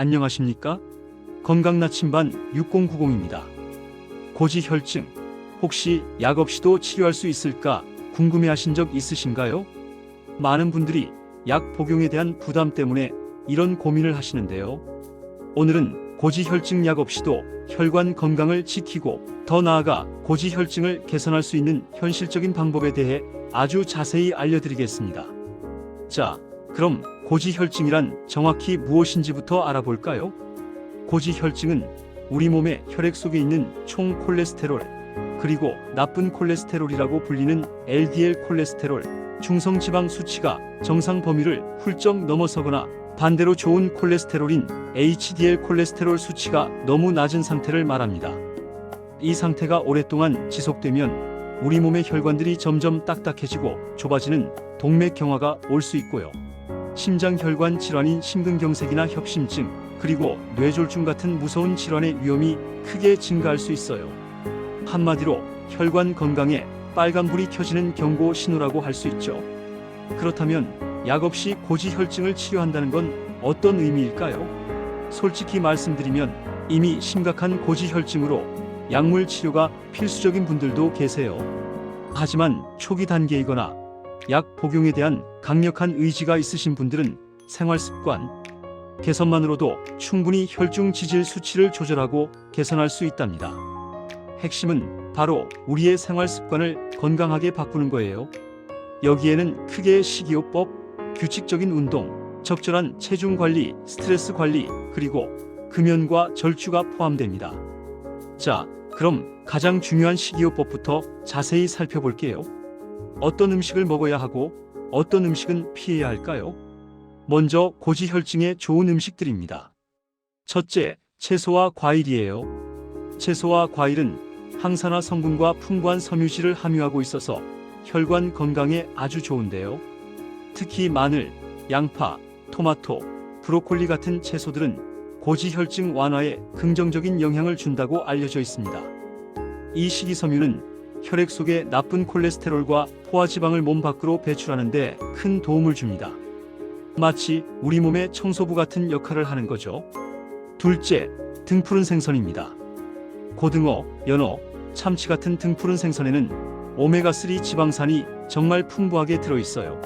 안녕하십니까? 건강나침반 6090입니다. 고지혈증, 혹시 약 없이도 치료할 수 있을까 궁금해하신 적 있으신가요? 많은 분들이 약 복용에 대한 부담 때문에 이런 고민을 하시는데요. 오늘은 고지혈증 약 없이도 혈관 건강을 지키고 더 나아가 고지혈증을 개선할 수 있는 현실적인 방법에 대해 아주 자세히 알려드리겠습니다. 자, 그럼 고지혈증이란 정확히 무엇인지부터 알아볼까요? 고지혈증은 우리 몸의 혈액 속에 있는 총 콜레스테롤, 그리고 나쁜 콜레스테롤이라고 불리는 LDL 콜레스테롤, 중성지방 수치가 정상 범위를 훌쩍 넘어서거나 반대로 좋은 콜레스테롤인 HDL 콜레스테롤 수치가 너무 낮은 상태를 말합니다. 이 상태가 오랫동안 지속되면 우리 몸의 혈관들이 점점 딱딱해지고 좁아지는 동맥경화가 올 수 있고요. 심장혈관 질환인 심근경색이나 협심증, 그리고 뇌졸중 같은 무서운 질환의 위험이 크게 증가할 수 있어요. 한마디로 혈관 건강에 빨간불이 켜지는 경고 신호라고 할 수 있죠. 그렇다면 약 없이 고지혈증을 치료한다는 건 어떤 의미일까요? 솔직히 말씀드리면 이미 심각한 고지혈증으로 약물 치료가 필수적인 분들도 계세요. 하지만 초기 단계이거나 약 복용에 대한 강력한 의지가 있으신 분들은 생활습관 개선만으로도 충분히 혈중 지질 수치를 조절하고 개선할 수 있답니다. 핵심은 바로 우리의 생활습관을 건강하게 바꾸는 거예요. 여기에는 크게 식이요법, 규칙적인 운동, 적절한 체중 관리, 스트레스 관리, 그리고 금연과 절주가 포함됩니다. 자, 그럼 가장 중요한 식이요법부터 자세히 살펴볼게요. 어떤 음식을 먹어야 하고 어떤 음식은 피해야 할까요? 먼저 고지혈증에 좋은 음식들입니다. 첫째, 채소와 과일이에요. 채소와 과일은 항산화 성분과 풍부한 섬유질을 함유하고 있어서 혈관 건강에 아주 좋은데요. 특히 마늘, 양파, 토마토, 브로콜리 같은 채소들은 고지혈증 완화에 긍정적인 영향을 준다고 알려져 있습니다. 이 식이섬유는 혈액 속의 나쁜 콜레스테롤과 포화지방을 몸 밖으로 배출하는 데 큰 도움을 줍니다. 마치 우리 몸의 청소부 같은 역할을 하는 거죠. 둘째, 등푸른 생선입니다. 고등어, 연어, 참치 같은 등푸른 생선에는 오메가3 지방산이 정말 풍부하게 들어있어요.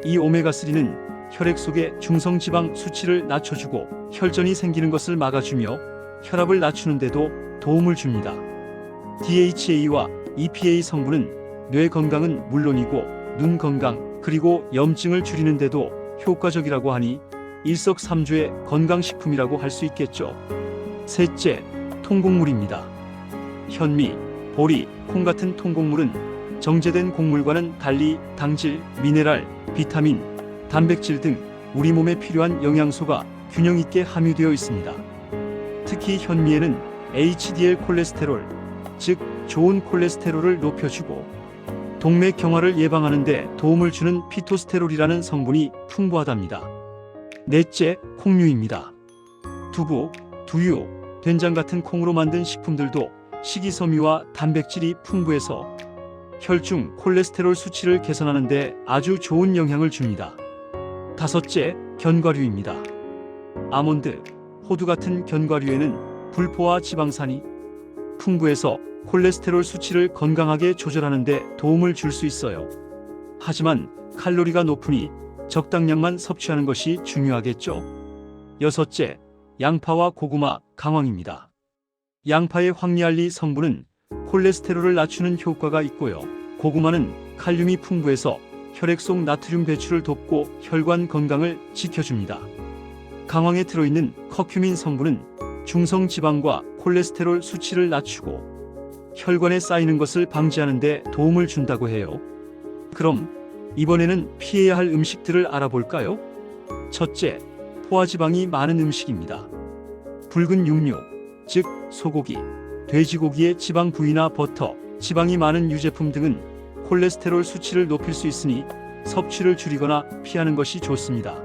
이 오메가3는 혈액 속의 중성지방 수치를 낮춰주고 혈전이 생기는 것을 막아주며 혈압을 낮추는 데도 도움을 줍니다. DHA와 EPA 성분은 뇌 건강은 물론이고 눈 건강, 그리고 염증을 줄이는 데도 효과적이라고 하니 일석삼조의 건강식품이라고 할 수 있겠죠. 셋째, 통곡물입니다. 현미, 보리, 콩 같은 통곡물은 정제된 곡물과는 달리 당질, 미네랄, 비타민, 단백질 등 우리 몸에 필요한 영양소가 균형 있게 함유되어 있습니다. 특히 현미에는 HDL 콜레스테롤, 즉 좋은 콜레스테롤을 높여주고 동맥경화를 예방하는 데 도움을 주는 피토스테롤이라는 성분이 풍부하답니다. 넷째, 콩류입니다. 두부, 두유, 된장 같은 콩으로 만든 식품들도 식이섬유와 단백질이 풍부해서 혈중 콜레스테롤 수치를 개선하는 데 아주 좋은 영향을 줍니다. 다섯째, 견과류입니다. 아몬드, 호두 같은 견과류에는 불포화 지방산이 풍부해서 콜레스테롤 수치를 건강하게 조절하는 데 도움을 줄 수 있어요. 하지만 칼로리가 높으니 적당량만 섭취하는 것이 중요하겠죠. 여섯째, 양파와 고구마, 강황입니다. 양파의 황리알리 성분은 콜레스테롤을 낮추는 효과가 있고요. 고구마는 칼륨이 풍부해서 혈액 속 나트륨 배출을 돕고 혈관 건강을 지켜줍니다. 강황에 들어있는 커큐민 성분은 중성지방과 콜레스테롤 수치를 낮추고 혈관에 쌓이는 것을 방지하는 데 도움을 준다고 해요. 그럼 이번에는 피해야 할 음식들을 알아볼까요? 첫째, 포화지방이 많은 음식입니다. 붉은 육류, 즉 소고기, 돼지고기의 지방 부위나 버터, 지방이 많은 유제품 등은 콜레스테롤 수치를 높일 수 있으니 섭취를 줄이거나 피하는 것이 좋습니다.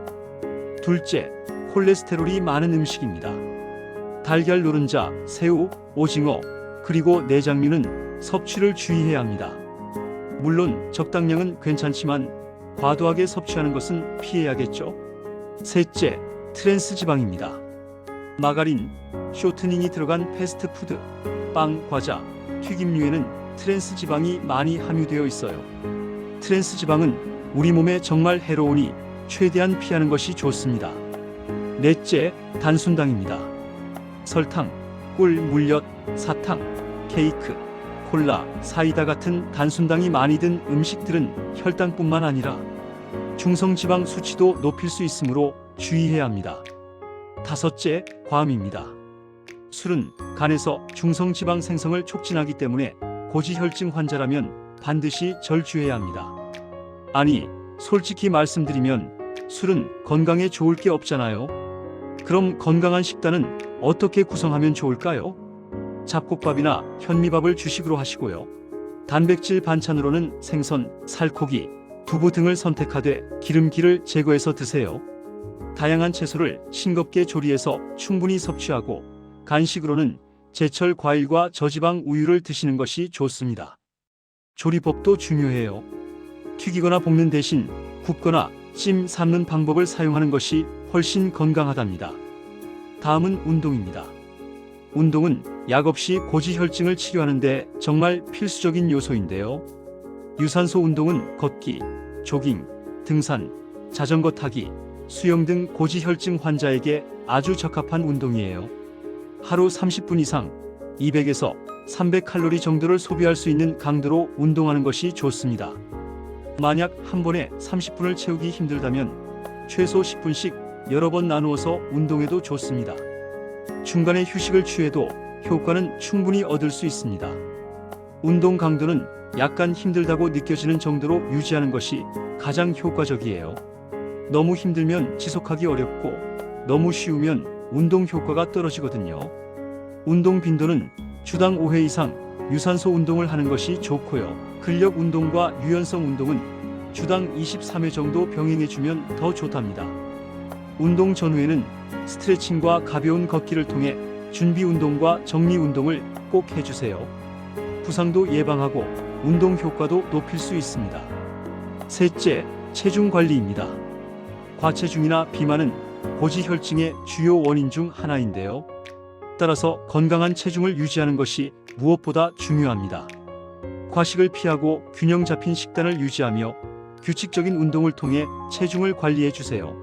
둘째, 콜레스테롤이 많은 음식입니다. 달걀, 노른자, 새우, 오징어, 그리고 내장류는 섭취를 주의해야 합니다. 물론 적당량은 괜찮지만 과도하게 섭취하는 것은 피해야겠죠. 셋째, 트랜스 지방입니다. 마가린, 쇼트닝이 들어간 패스트푸드, 빵, 과자, 튀김류에는 트랜스 지방이 많이 함유되어 있어요. 트랜스 지방은 우리 몸에 정말 해로우니 최대한 피하는 것이 좋습니다. 넷째, 단순당입니다. 설탕, 꿀, 물엿, 사탕, 케이크, 콜라, 사이다 같은 단순당이 많이 든 음식들은 혈당뿐만 아니라 중성지방 수치도 높일 수 있으므로 주의해야 합니다. 다섯째, 과음입니다. 술은 간에서 중성지방 생성을 촉진하기 때문에 고지혈증 환자라면 반드시 절주해야 합니다. 아니, 솔직히 말씀드리면 술은 건강에 좋을 게 없잖아요. 그럼 건강한 식단은 어떻게 구성하면 좋을까요? 잡곡밥이나 현미밥을 주식으로 하시고요. 단백질 반찬으로는 생선, 살코기, 두부 등을 선택하되 기름기를 제거해서 드세요. 다양한 채소를 싱겁게 조리해서 충분히 섭취하고 간식으로는 제철 과일과 저지방 우유를 드시는 것이 좋습니다. 조리법도 중요해요. 튀기거나 볶는 대신 굽거나 찜 삶는 방법을 사용하는 것이 훨씬 건강하답니다. 다음은 운동입니다. 운동은 약 없이 고지혈증을 치료하는데 정말 필수적인 요소인데요. 유산소 운동은 걷기, 조깅, 등산, 자전거 타기, 수영 등 고지혈증 환자에게 아주 적합한 운동이에요. 하루 30분 이상 200에서 300칼로리 정도를 소비할 수 있는 강도로 운동하는 것이 좋습니다. 만약 한 번에 30분을 채우기 힘들다면 최소 10분씩 여러 번 나누어서 운동해도 좋습니다. 중간에 휴식을 취해도 효과는 충분히 얻을 수 있습니다. 운동 강도는 약간 힘들다고 느껴지는 정도로 유지하는 것이 가장 효과적이에요. 너무 힘들면 지속하기 어렵고 너무 쉬우면 운동 효과가 떨어지거든요. 운동 빈도는 주당 5회 이상 유산소 운동을 하는 것이 좋고요. 근력 운동과 유연성 운동은 주당 23회 정도 병행해주면 더 좋답니다. 운동 전후에는 스트레칭과 가벼운 걷기를 통해 준비 운동과 정리 운동을 꼭 해주세요. 부상도 예방하고 운동 효과도 높일 수 있습니다. 셋째, 체중 관리입니다. 과체중이나 비만은 고지혈증의 주요 원인 중 하나인데요. 따라서 건강한 체중을 유지하는 것이 무엇보다 중요합니다. 과식을 피하고 균형 잡힌 식단을 유지하며 규칙적인 운동을 통해 체중을 관리해 주세요.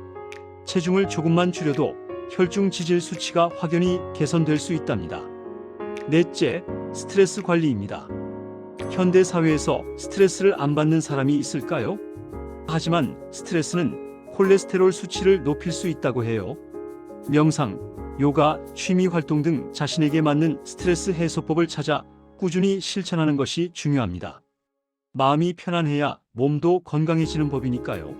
체중을 조금만 줄여도 혈중 지질 수치가 확연히 개선될 수 있답니다. 넷째, 스트레스 관리입니다. 현대 사회에서 스트레스를 안 받는 사람이 있을까요? 하지만 스트레스는 콜레스테롤 수치를 높일 수 있다고 해요. 명상, 요가, 취미 활동 등 자신에게 맞는 스트레스 해소법을 찾아 꾸준히 실천하는 것이 중요합니다. 마음이 편안해야 몸도 건강해지는 법이니까요.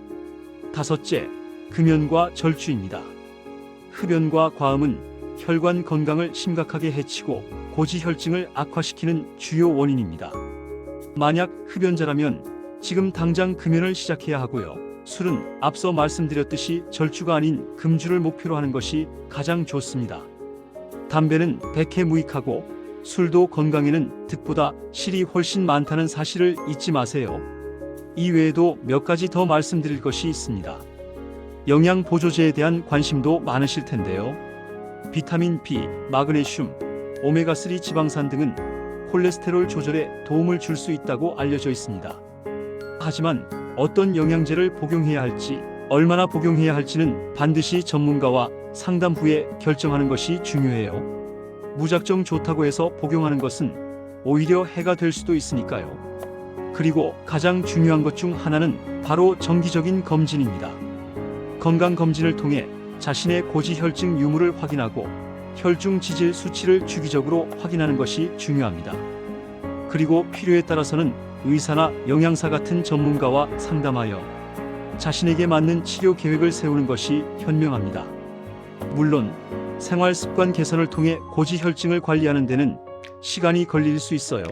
다섯째, 금연과 절주입니다. 흡연과 과음은 혈관 건강을 심각하게 해치고 고지혈증을 악화시키는 주요 원인입니다. 만약 흡연자라면 지금 당장 금연을 시작해야 하고요. 술은 앞서 말씀드렸듯이 절주가 아닌 금주를 목표로 하는 것이 가장 좋습니다. 담배는 백해무익하고 술도 건강에는 득보다 실이 훨씬 많다는 사실을 잊지 마세요. 이 외에도 몇 가지 더 말씀드릴 것이 있습니다. 영양 보조제에 대한 관심도 많으실 텐데요. 비타민 B, 마그네슘, 오메가3 지방산 등은 콜레스테롤 조절에 도움을 줄 수 있다고 알려져 있습니다. 하지만 어떤 영양제를 복용해야 할지, 얼마나 복용해야 할지는 반드시 전문가와 상담 후에 결정하는 것이 중요해요. 무작정 좋다고 해서 복용하는 것은 오히려 해가 될 수도 있으니까요. 그리고 가장 중요한 것 중 하나는 바로 정기적인 검진입니다. 건강검진을 통해 자신의 고지혈증 유무를 확인하고 혈중 지질 수치를 주기적으로 확인하는 것이 중요합니다. 그리고 필요에 따라서는 의사나 영양사 같은 전문가와 상담하여 자신에게 맞는 치료 계획을 세우는 것이 현명합니다. 물론 생활 습관 개선을 통해 고지혈증을 관리하는 데는 시간이 걸릴 수 있어요.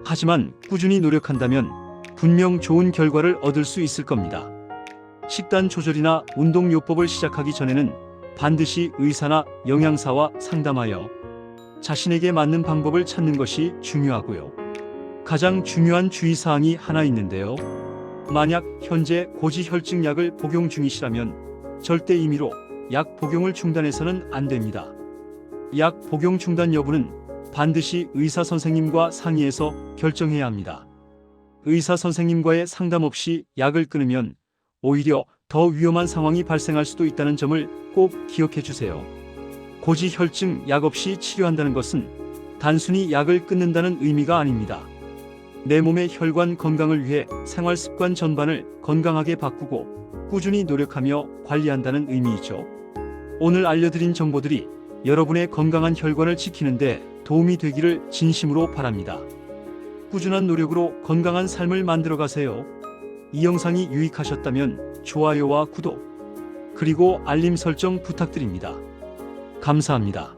하지만 꾸준히 노력한다면 분명 좋은 결과를 얻을 수 있을 겁니다. 식단 조절이나 운동요법을 시작하기 전에는 반드시 의사나 영양사와 상담하여 자신에게 맞는 방법을 찾는 것이 중요하고요. 가장 중요한 주의사항이 하나 있는데요. 만약 현재 고지혈증 약을 복용 중이시라면 절대 임의로 약 복용을 중단해서는 안 됩니다. 약 복용 중단 여부는 반드시 의사 선생님과 상의해서 결정해야 합니다. 의사 선생님과의 상담 없이 약을 끊으면 오히려 더 위험한 상황이 발생할 수도 있다는 점을 꼭 기억해 주세요. 고지혈증 약 없이 치료한다는 것은 단순히 약을 끊는다는 의미가 아닙니다. 내 몸의 혈관 건강을 위해 생활 습관 전반을 건강하게 바꾸고 꾸준히 노력하며 관리한다는 의미이죠. 오늘 알려드린 정보들이 여러분의 건강한 혈관을 지키는데 도움이 되기를 진심으로 바랍니다. 꾸준한 노력으로 건강한 삶을 만들어 가세요. 이 영상이 유익하셨다면 좋아요와 구독, 그리고 알림 설정 부탁드립니다. 감사합니다.